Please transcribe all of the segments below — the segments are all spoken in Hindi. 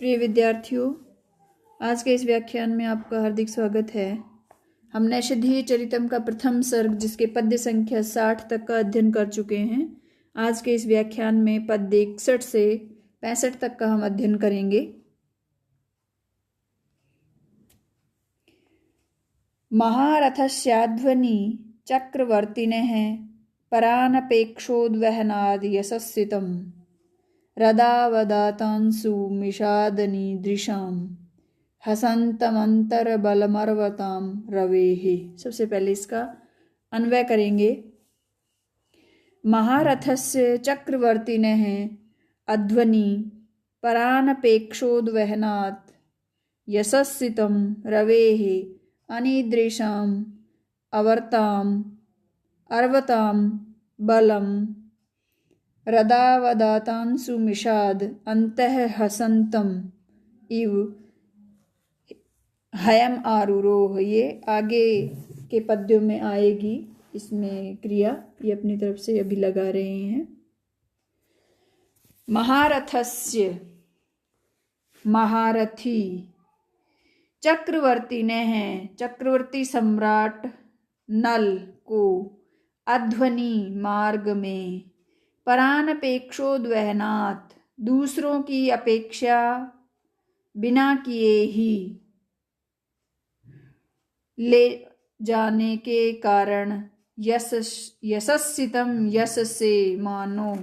प्रिय विद्यार्थियों, आज के इस व्याख्यान में आपका हार्दिक स्वागत है। हम नैषधीय चरितम का प्रथम सर्ग जिसके पद्य संख्या 60 तक का अध्ययन कर चुके हैं। आज के इस व्याख्यान में पद्य 61 से 65 तक का हम अध्ययन करेंगे। महारथस्याध्वनि चक्रवर्तिनः परानपेक्षोद्वहनाद् यशस्सितम् रदावदातांसु मिषादनीदृशां हसन्तमन्तरबलमर्वतां रवेः। सबसे पहले इसका अन्वय करेंगे। महारथस्य चक्रवर्तिनः अध्वनि परानपेक्षोद्वहनात् यशस्सितं रवेः अनीदृशाम् अर्वतां बलम् रदावदातांसु मिषाद अंतः हसन्तम् इव हयम आरुरोह। ये आगे के पद्यों में आएगी। इसमें क्रिया ये अपनी तरफ से अभी लगा रहे हैं। महारथस्य महारथी, चक्रवर्ती ने हैं चक्रवर्ती सम्राट नल को, अध्वनि मार्ग में, परानपेक्षोद्वहनात् दूसरों की अपेक्षा बिना किए ही ले जाने के कारण यशस्सितम यश से मानो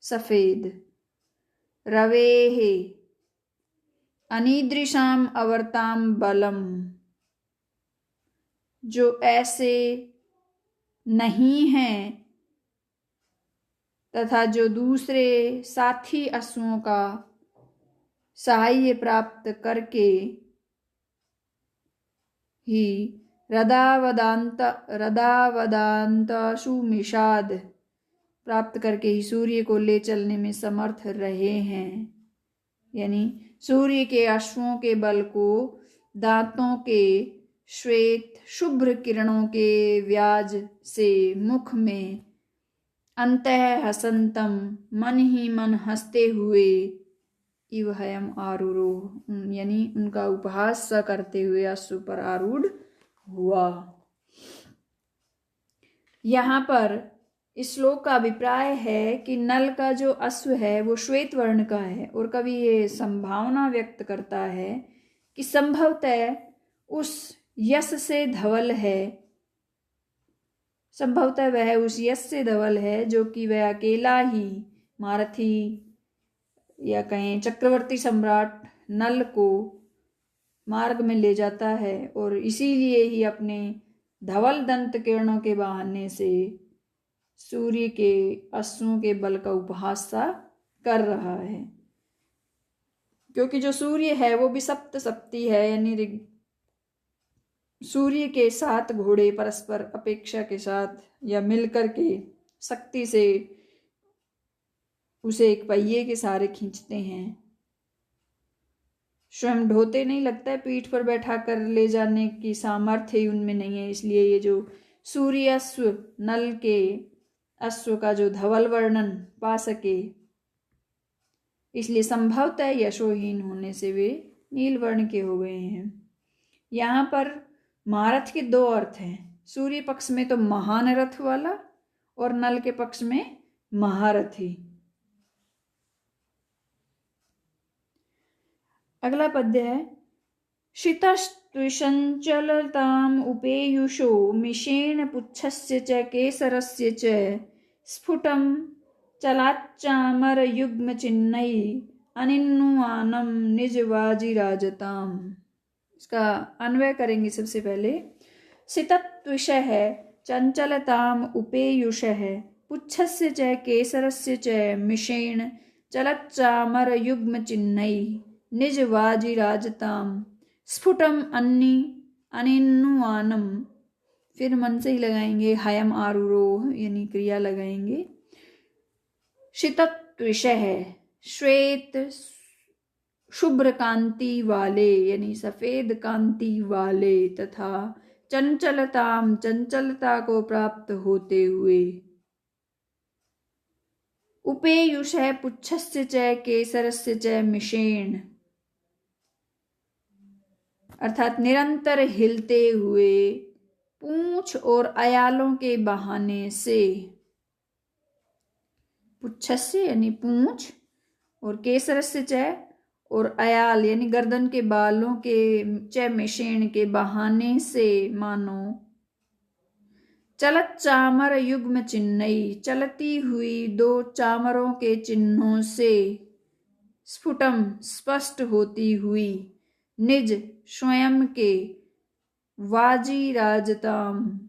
सफेद, रवेः अनीदृशाम अवर्ताम बलम जो ऐसे नहीं हैं तथा जो दूसरे साथी अश्वों का सहाय प्राप्त करके ही रदावदांताशु मिषाद प्राप्त करके ही सूर्य को ले चलने में समर्थ रहे हैं। यानी सूर्य के अश्वों के बल को दांतों के श्वेत शुभ्र किरणों के व्याज से मुख में अंतः हसंतम मन ही मन हंसते हुए इव हयम आरूरोह यानी उनका उपहास करते हुए अश्व पर आरूढ़ हुआ। यहाँ पर इस श्लोक का अभिप्राय है कि नल का जो अश्व है वो श्वेत वर्ण का है और कवि ये संभावना व्यक्त करता है कि संभवतः उस यश से धवल है, संभवतः वह उस यश से धवल है जो कि वह अकेला ही महारथी या कहें चक्रवर्ती सम्राट नल को मार्ग में ले जाता है और इसीलिए ही अपने धवल दंत किरणों के बहाने से सूर्य के अश्वों के बल का उपहास कर रहा है। क्योंकि जो सूर्य है वो भी सप्तसप्ती है, यानी सूर्य के 7 घोड़े परस्पर अपेक्षा के साथ या मिलकर के शक्ति से उसे एक पहिए के सहारे खींचते हैं। स्वयं ढोते नहीं, लगता है पीठ पर बैठा कर ले जाने की सामर्थ्य ही उनमें नहीं है। इसलिए ये जो सूर्य अश्व नल के अश्व का जो धवल वर्णन पा सके, इसलिए संभवतः यशोहीन होने से वे नील वर्ण के हो गए हैं। यहाँ पर महारथ के 2 अर्थ हैं। सूर्य पक्ष में तो महान रथ वाला और नल के पक्ष में महारथी। अगला पद्य है। शितस्त्विषञ्चलताम् उपेयुषो मिषेण पुच्छस्य च केसरस्य च स्फुटं चलाच्चामरयुग्मचिह्नैः अनिन्नुआनं निजवाजिराजताम्। इसका अन्वय करेंगे। सबसे पहले सितत्विषः चंचलताम् उपेयुषः पुच्छस्य च केसरस्य च मिषेण चलच्चामरयुग्मचिह्नैः निजवाजिराजताम् स्फुटम अनिन्नुआनम। फिर मन से ही लगाएंगे हयम आरूरोह यानी क्रिया लगाएंगे। शितत्विषः श्वेत शुभ्र कांति वाले यानी सफेद कांति वाले तथा चंचलताम चंचलता को प्राप्त होते हुए उपेयुषः पुच्छस्य च केसरस्य च मिषेण, अर्थात निरंतर हिलते हुए पूंछ और अयालों के बहाने से। पुच्छस्य यानी पूंछ, और केसरस्य च और अयाल यानी गर्दन के बालों के च मिषेण के बहाने से, मानो चलत चामर युग्म चिन्हई, चलती हुई दो चामरों के चिन्हों से, स्फुटम स्पष्ट होती हुई, निज स्वयं के, वाजीराजताम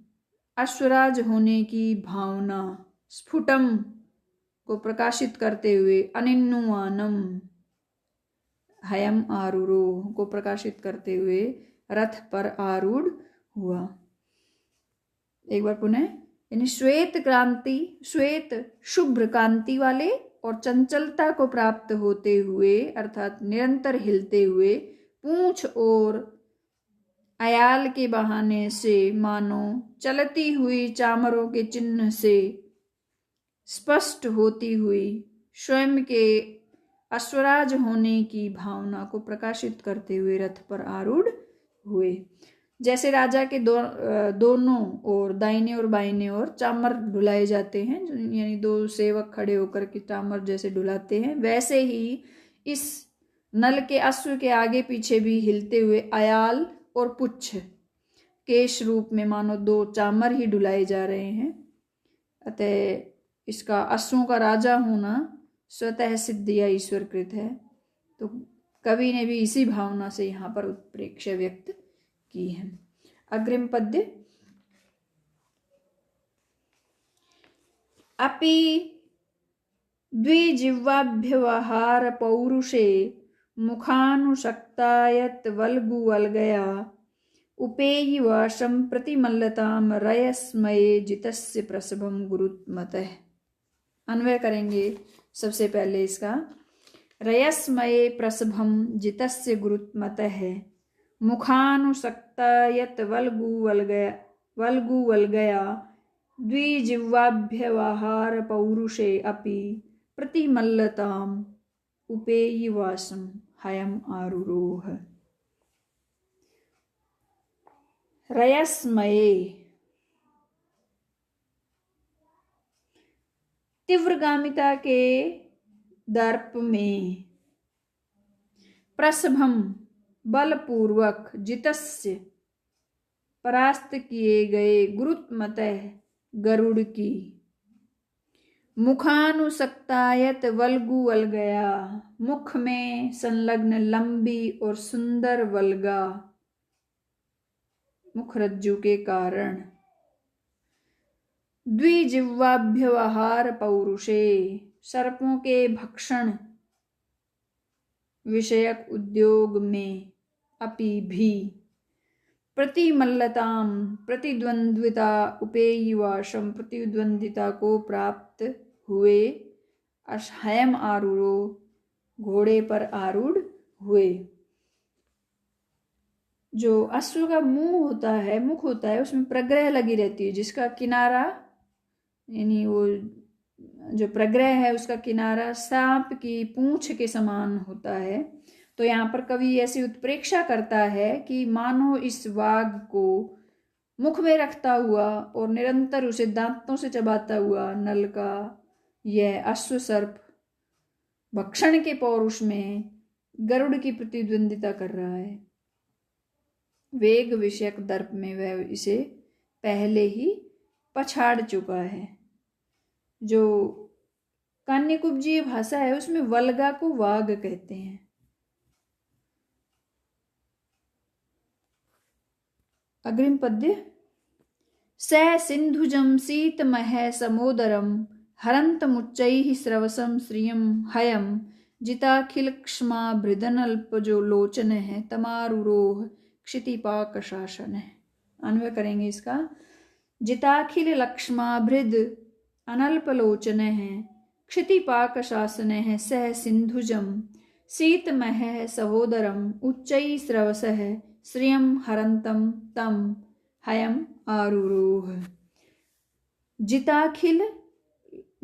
अश्वराज होने की भावना, स्फुटम को प्रकाशित करते हुए, अनिन्नुआनम हयम आरूढ़ को प्रकाशित करते हुए रथ पर आरूढ़ हुआ। एक बार पुनः, यानी श्वेत क्रांति, श्वेत शुभ्र कांति वाले और चंचलता को प्राप्त होते हुए, अर्थात निरंतर हिलते हुए पूंछ और अयाल के बहाने से, मानो चलती हुई चामरों के चिन्ह से स्पष्ट होती हुई, स्वयं के अश्वराज होने की भावना को प्रकाशित करते हुए रथ पर आरूढ़ हुए। जैसे राजा के दोनों और दाहिने और बाइने ओर चामर ढुलाए जाते हैं, यानी दो सेवक खड़े होकर के चामर जैसे ढुलाते हैं, वैसे ही इस नल के अश्व के आगे पीछे भी हिलते हुए अयाल और पुच्छ केश रूप में मानो दो चामर ही ढुलाए जा रहे हैं। अतः इसका अश्वों का राजा होना स्वतः सिद्ध या ईश्वरकृत है। तो कवि ने भी इसी भावना से यहाँ पर उत्प्रेक्षा व्यक्त की है। अग्रिम पद्य, अपि द्विजिह्वाभ्यवहार पौरुषे मुखानुशक्तायत वल्गुवल्गया उपेयि वाशं प्रतिमल्लताम रयस्मये जितस्य प्रसभम गुरुत्मतः। अन्वय करेंगे सबसे पहले इसका। रयस्मये प्रसभम जितस्य गुरुत्मतः मुखानुशक्तायत वल्गुवल्गया द्विजिह्वाभ्यवहार पौरुषे अपि प्रतिमल्लताम उपेयि वासं हयम आरुरोह। रयस्मये तीव्रगामिता के दर्प में, प्रसभम बलपूर्वक, जितस्य परास्त किए गए, गुरुत्मतः गरुड़ की, मुखानुसक्तायत वल्गुवल्गया मुख में संलग्न लंबी और सुंदर वल्गा मुखरज्जु के कारण, द्विजिह्वाभ्यवहार पौरुषे सर्पों के भक्षण विषयक उद्योग में, अपि भी, प्रतिमल्लताम प्रतिद्वंद्विता, उपेयि वाशम प्रतिद्वंदिता को प्राप्त हुए, हयम आरूढ़ो घोड़े पर आरूढ़ हुए। जो अश्व का मुख होता है उसमें प्रग्रह लगी रहती है, जिसका किनारा यानी वो जो प्रग्रह है उसका किनारा सांप की पूंछ के समान होता है। तो यहाँ पर कवि ऐसी उत्प्रेक्षा करता है कि मानो इस वाघ को मुख में रखता हुआ और निरंतर उसे दांतों से चबाता हुआ नल का यह अश्व सर्प भक्षण के पौरुष में गरुड़ की प्रतिद्वंदिता कर रहा है। वेग विषयक दर्प में वह इसे पहले ही पछाड़ चुका है। जो कान्यकुब्जीय भाषा है उसमें वल्गा को वाग कहते हैं। अग्रिम पद्य, स सिंधुजम शीतमह समोदरम हरन्तमुच्चैः स्रवसं श्रियं हयं जिताखिलक्ष्माभृदनल्पजो लोचनः तमारुरोह क्षितिपाक शासन। अन्वय करेंगे इसका। जिताखिल लक्ष्माभृद अनल्पलोचनः क्षितिपाक शासनः सह सिंधुजम शीतमह सहोदरम उच्चैः स्रवसः श्रियं हरन्तं तम हयम आरुरोह। जिताखिल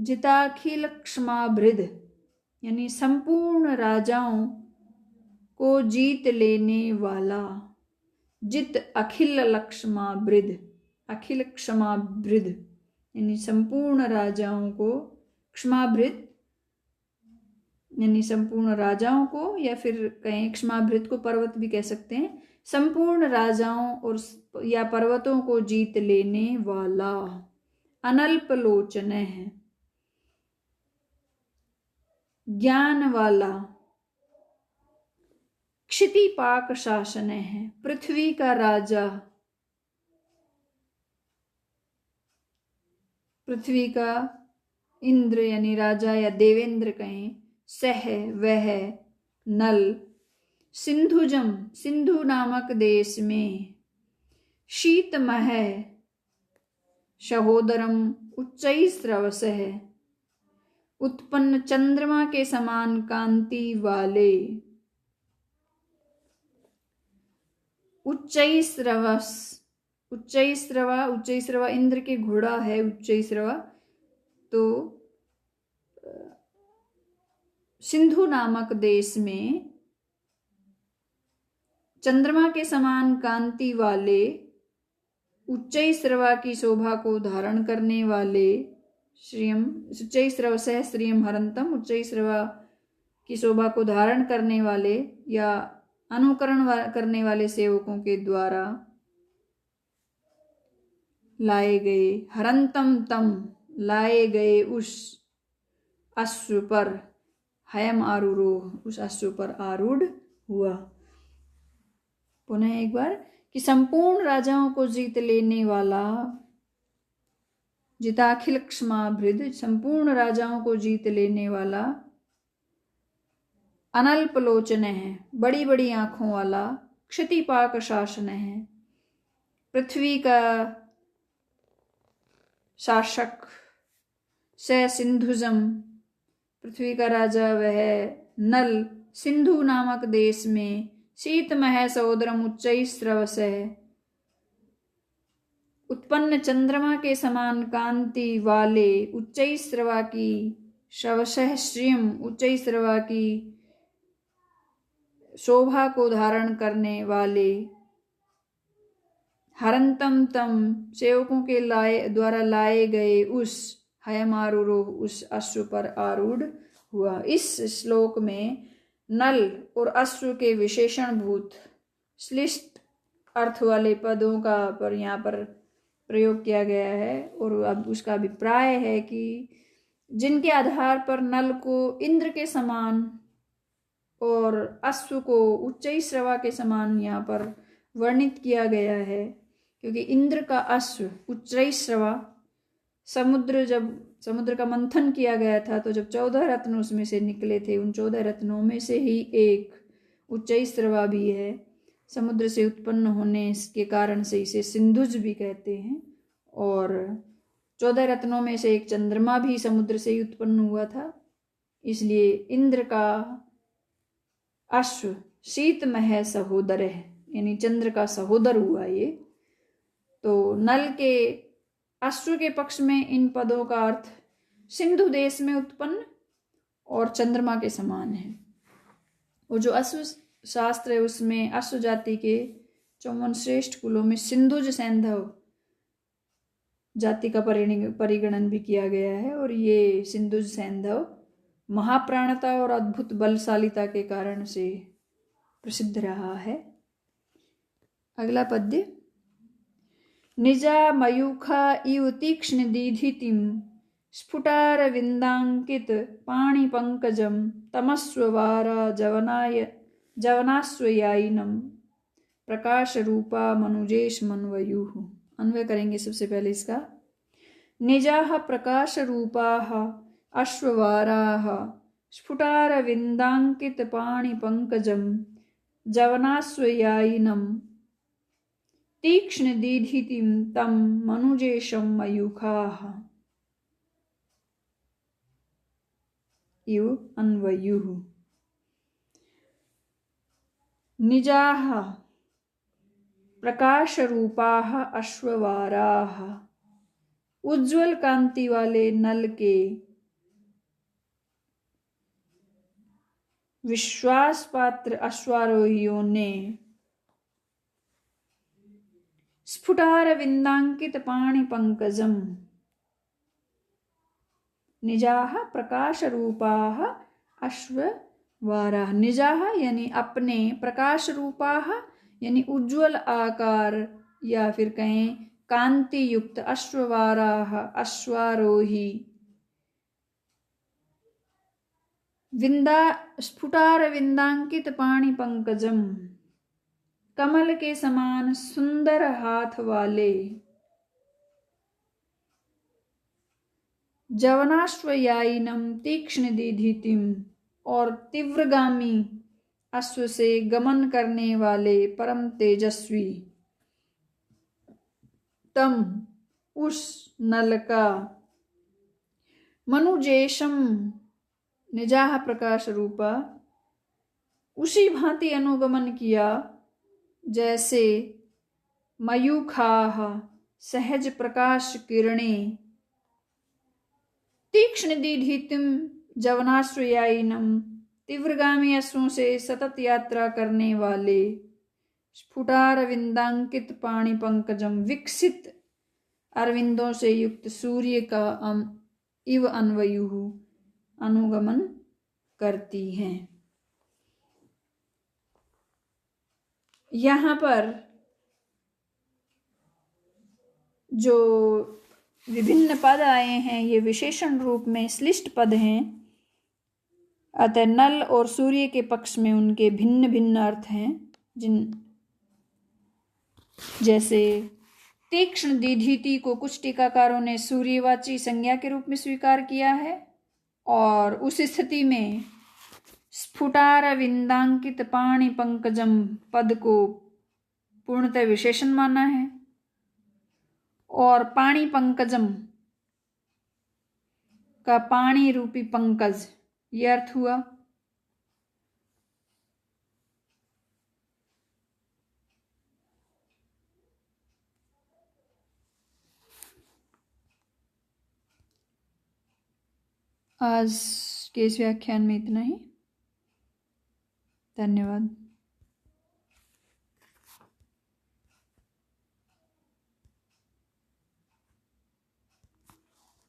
जिताखिल क्षमाभृद यानी संपूर्ण राजाओं को जीत लेने वाला। जित अखिल लक्ष्माभृद, अखिल क्षमाभृद यानी संपूर्ण राजाओं को, क्षमाभृद यानी संपूर्ण राजाओं को, या फिर कहें क्षमाभृत को पर्वत भी कह सकते हैं, संपूर्ण राजाओं और या पर्वतों को जीत लेने वाला। अनल्पलोचन है, ज्ञान वाला। क्षितिपाक शासन है, पृथ्वी का राजा, पृथ्वी का इंद्र यानी राजा या देवेंद्र कहें। सह वह नल, सिंधुजम सिंधु नामक देश में। शीतमह सहोदरम उच्चैस्रवस है, उत्पन्न चंद्रमा के समान कांति वाले। उच्चैस्रवस, उच्चैस्रवा, उच्चैस्रवा इंद्र के घोड़ा है उच्चैस्रवा। तो सिंधु नामक देश में चंद्रमा के समान कांति वाले, उच्चैस्रवा की शोभा को धारण करने वाले, श्रियम उच्चैस्रवसः श्रियम हरंतम, उच्चैस्रवा की शोभा को धारण करने वाले या अनुकरण करने वाले सेवकों के द्वारा लाए गए। हरंतम तम लाए गए उस अश्व पर, हयम आरूरोह उस अश्व पर आरूढ़ हुआ। पुनः एक बार कि संपूर्ण राजाओं को जीत लेने वाला, जिताखिल क्षमाभृद संपूर्ण राजाओं को जीत लेने वाला। अनल्पलोचन है, बड़ी बड़ी आंखों वाला। क्षितिपाक शासन है, पृथ्वी का शासक। स सिंधुजम पृथ्वी का राजा वह। नल सिंधु नामक देश में। शीतमह सहोदरम उच्चैस्रवस है, उत्पन्न चंद्रमा के समान कांति वाले। उच्चैस्रवा की शवशः श्रियम उच्चैस्रवा की शोभा को धारण करने वाले। हरंतम तम सेवकों के द्वारा लाए गए उस। हयमारूरोह उस अश्व पर आरूढ़ हुआ। इस श्लोक में नल और अश्व के विशेषणभूत श्लिष्ट अर्थ वाले पदों का पर यहाँ पर प्रयोग किया गया है। और अब उसका अभिप्राय है कि जिनके आधार पर नल को इंद्र के समान और अश्व को उच्चैस्रवा के समान यहाँ पर वर्णित किया गया है, क्योंकि इंद्र का अश्व उच्चैस्रवा, समुद्र का मंथन किया गया था तो जब 14 रत्न उसमें से निकले थे, उन 14 रत्नों में से ही एक उच्चैस्रवा भी है। समुद्र से उत्पन्न होने के कारण से इसे सिंधुज भी कहते हैं। और 14 रत्नों में से एक चंद्रमा भी समुद्र से ही उत्पन्न हुआ था, इसलिए इंद्र का अश्व शीतमह सहोदर है, यानी चंद्र का सहोदर हुआ ये। तो नल के अश्व के पक्ष में इन पदों का अर्थ सिंधु देश में उत्पन्न और चंद्रमा के समान है। वो जो अश्व शास्त्र है उसमें अश्व जाति के 54 श्रेष्ठ कुलों में सिंधुज सैंधव जाति का परिगणन भी किया गया है। और ये सिंधुज सैंधव महाप्राणता और अद्भुत बलशालिता के कारण से प्रसिद्ध रहा है। अगला पद्य। निजा मयूखा इव तीक्ष्ण दीधितिम स्फुटारविंदांकित पाणि पंकजम तमस्ववारा जवनास्वयायिनम प्रकाश रूपा मनुजेश मनवयुः। अन्वय करेंगे सबसे पहले इसका। निजाः प्रकाश रूपाः अश्ववाराः स्फुटारविंदांकित पाणि पंकजम जवनास्वयायिनम तीक्ष्ण दीधितिम तम मनुजेशम मयूखाः। इव अन्वयुः। निजाः प्रकाश रूपाः अश्ववाराः, उज्ज्वल कांति वाले नल के विश्वास पात्र अश्वारोहियों ने स्फुटारविंदांकित पाणि पंकजम निजाह प्रकाश रूपाः अश्ववाराः। निजाह यानी अपने, प्रकाश रूपाः यानी उज्ज्वल आकार, या फिर कहें कांति युक्त, अश्ववाराः अश्वारोही। स्फुटार विंदांकित पाणि पंकजम कमल के समान सुंदर हाथ वाले। जवनाश्वयायिनम तीक्ष्ण दीधितिम और तीव्रगामी अश्व से गमन करने वाले परम तेजस्वी। तम उस नल का मनुजेशम निजाह प्रकाश रूपा उसी भांति अनुगमन किया जैसे मयूखाह सहज प्रकाश किरणें। तीक्ष्ण दीधितिम जवनाश्रयायिनम तीव्रगामी अश्वों से सतत यात्रा करने वाले। स्फुटार विंदांकित पाणि पंकजम विकसित अरविंदों से युक्त सूर्य का इव अन्वयुः अनुगमन करती हैं। यहाँ पर जो विभिन्न पद आए हैं ये विशेषण रूप में श्लिष्ट पद हैं, अतः नल और सूर्य के पक्ष में उनके भिन्न भिन्न अर्थ हैं। जैसे तीक्ष्ण दीधिति को कुछ टीकाकारों ने सूर्यवाची संज्ञा के रूप में स्वीकार किया है, और उस स्थिति में स्फुटार विंदांकित पाणि पंकजम पद को पूर्णतः विशेषण माना है, और पाणि पंकजम का पाणी रूपी पंकज यह अर्थ हुआ। आज के इस व्याख्यान में इतना ही। धन्यवाद।